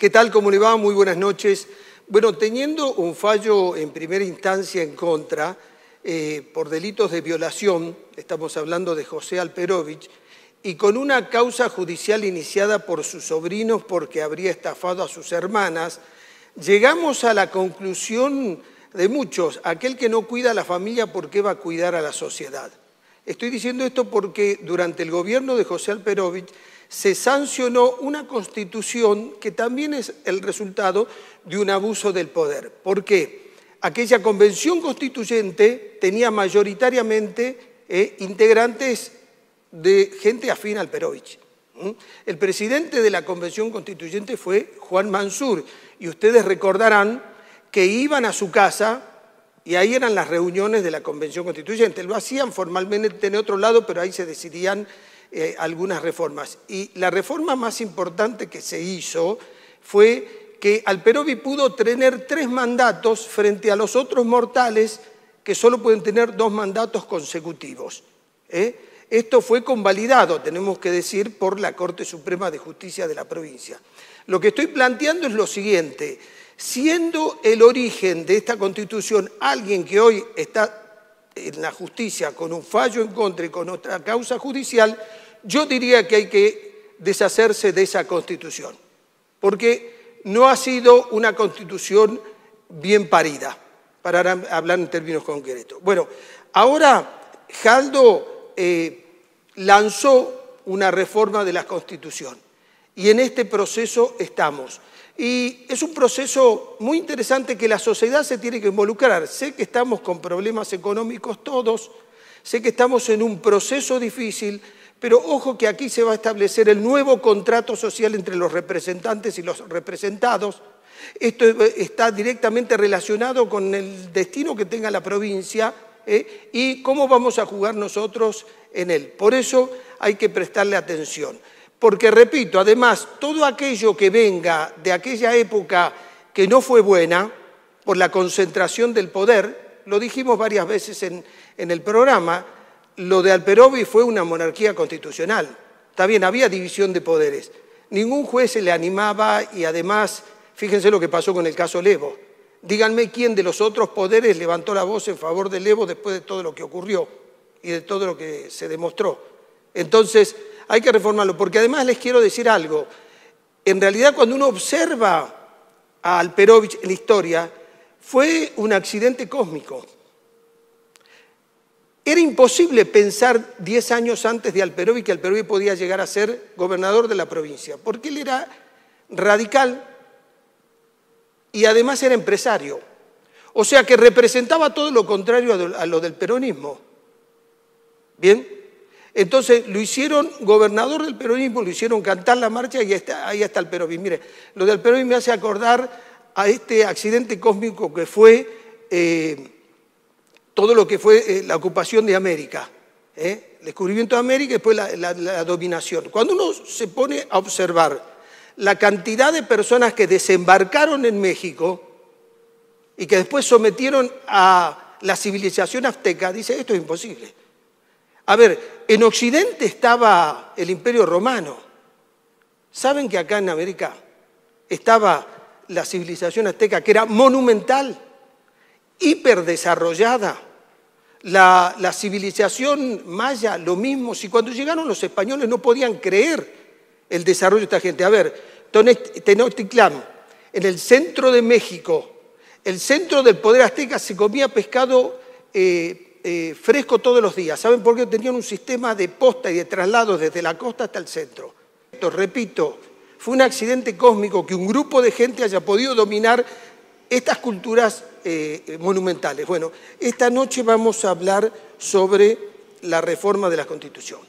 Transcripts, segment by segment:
¿Qué tal? ¿Cómo le va? Muy buenas noches. Bueno, teniendo un fallo en primera instancia en contra por delitos de violación, estamos hablando de José Alperovich, y con una causa judicial iniciada por sus sobrinos porque habría estafado a sus hermanas, llegamos a la conclusión de muchos: aquel que no cuida a la familia, ¿por qué va a cuidar a la sociedad? Estoy diciendo esto porque durante el gobierno de José Alperovich se sancionó una constitución que también es el resultado de un abuso del poder. ¿Por qué? Aquella convención constituyente tenía mayoritariamente integrantes de gente afín al Alperovich. El presidente de la convención constituyente fue Juan Mansur, y ustedes recordarán que iban a su casa y ahí eran las reuniones de la convención constituyente. Lo hacían formalmente en otro lado, pero ahí se decidían algunas reformas. Y la reforma más importante que se hizo fue que Alperovich pudo tener 3 mandatos frente a los otros mortales que solo pueden tener 2 mandatos consecutivos. Esto fue convalidado, tenemos que decir, por la Corte Suprema de Justicia de la provincia. Lo que estoy planteando es lo siguiente: siendo el origen de esta Constitución alguien que hoy está en la justicia con un fallo en contra y con otra causa judicial, yo diría que hay que deshacerse de esa Constitución, porque no ha sido una Constitución bien parida, para hablar en términos concretos. Bueno, ahora Jaldo lanzó una reforma de la Constitución y en este proceso estamos. Y es un proceso muy interesante que la sociedad se tiene que involucrar. Sé que estamos con problemas económicos todos, sé que estamos en un proceso difícil, pero ojo que aquí se va a establecer el nuevo contrato social entre los representantes y los representados. Esto está directamente relacionado con el destino que tenga la provincia y cómo vamos a jugar nosotros en él. Por eso hay que prestarle atención. Porque, repito, además, todo aquello que venga de aquella época que no fue buena, por la concentración del poder, lo dijimos varias veces en el programa, lo de Alperovich fue una monarquía constitucional. Está bien, había división de poderes. Ningún juez se le animaba y además, fíjense lo que pasó con el caso Levo. Díganme quién de los otros poderes levantó la voz en favor de Levo después de todo lo que ocurrió y de todo lo que se demostró. Entonces, hay que reformarlo, porque además les quiero decir algo. En realidad, cuando uno observa a Alperovich en la historia, fue un accidente cósmico. Era imposible pensar 10 años antes de Alperovich que Alperovich podía llegar a ser gobernador de la provincia, porque él era radical y además era empresario. O sea que representaba todo lo contrario a lo del peronismo. ¿Bien? Entonces lo hicieron gobernador del peronismo, lo hicieron cantar la marcha y ahí está Alperovich. Mire, lo de Alperovich me hace acordar a este accidente cósmico que fue todo lo que fue la ocupación de América, el descubrimiento de América y después la dominación. Cuando uno se pone a observar la cantidad de personas que desembarcaron en México y que después sometieron a la civilización azteca, dice, esto es imposible. A ver, en Occidente estaba el Imperio Romano. ¿Saben que acá en América estaba la civilización azteca, que era monumental, hiperdesarrollada? La civilización maya, lo mismo. Si cuando llegaron los españoles no podían creer el desarrollo de esta gente. A ver, Tenochtitlán, en el centro de México, el centro del poder azteca, se comía pescado fresco todos los días. ¿Saben por qué? Tenían un sistema de posta y de traslado desde la costa hasta el centro. Repito, fue un accidente cósmico que un grupo de gente haya podido dominar estas culturas monumentales. Bueno, esta noche vamos a hablar sobre la reforma de la Constitución.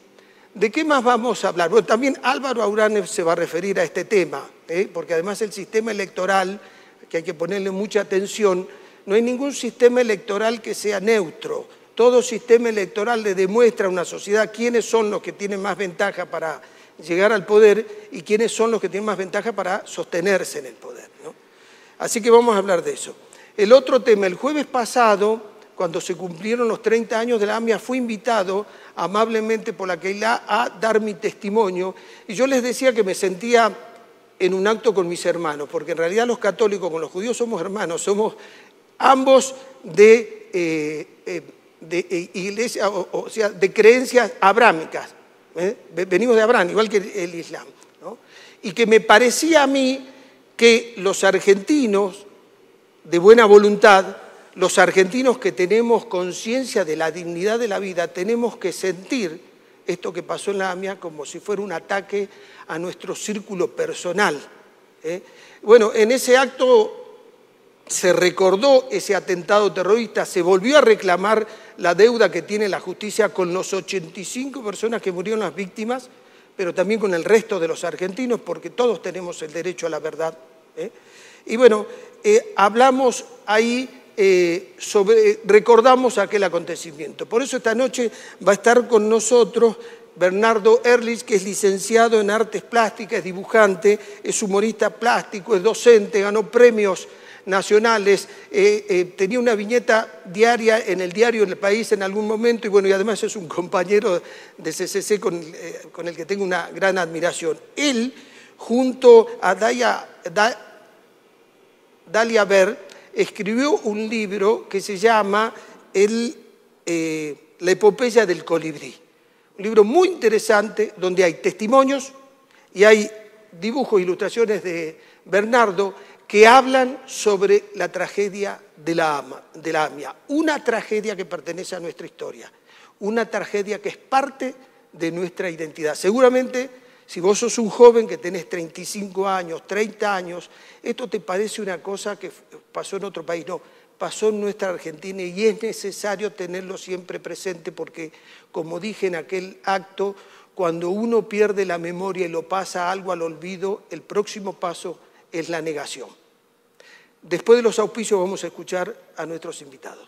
¿De qué más vamos a hablar? Bueno, también Álvaro Auranes se va a referir a este tema, porque además el sistema electoral, que hay que ponerle mucha atención, no hay ningún sistema electoral que sea neutro. Todo sistema electoral le demuestra a una sociedad quiénes son los que tienen más ventaja para llegar al poder y quiénes son los que tienen más ventaja para sostenerse en el poder, ¿no? Así que vamos a hablar de eso. El otro tema, el jueves pasado, cuando se cumplieron los 30 años de la AMIA, fui invitado amablemente por la Keilah a dar mi testimonio y yo les decía que me sentía en un acto con mis hermanos, porque en realidad los católicos con los judíos somos hermanos, somos ambos de iglesia, o sea, de creencias abrámicas. Venimos de Abraham, igual que el Islam, ¿no? Y que me parecía a mí que los argentinos de buena voluntad, los argentinos que tenemos conciencia de la dignidad de la vida, tenemos que sentir esto que pasó en la AMIA como si fuera un ataque a nuestro círculo personal. Bueno, en ese acto se recordó ese atentado terrorista, se volvió a reclamar la deuda que tiene la justicia con los 85 personas que murieron las víctimas, pero también con el resto de los argentinos, porque todos tenemos el derecho a la verdad. Y bueno, hablamos ahí recordamos aquel acontecimiento. Por eso esta noche va a estar con nosotros Bernardo Ehrlich, que es licenciado en Artes Plásticas, es dibujante, es humorista plástico, es docente, ganó premios nacionales, tenía una viñeta diaria en el diario El País en algún momento, y bueno, y además es un compañero de CCC con el que tengo una gran admiración. Él, junto a Dalia Ver, escribió un libro que se llama La epopeya del colibrí. Un libro muy interesante donde hay testimonios y hay dibujos e ilustraciones de Bernardo que hablan sobre la tragedia de la AMIA, una tragedia que pertenece a nuestra historia, una tragedia que es parte de nuestra identidad. Seguramente, si vos sos un joven que tenés 35 años, 30 años, esto te parece una cosa que pasó en otro país. No, pasó en nuestra Argentina y es necesario tenerlo siempre presente porque, como dije en aquel acto, cuando uno pierde la memoria y lo pasa algo al olvido, el próximo paso es la negación. Después de los auspicios vamos a escuchar a nuestros invitados.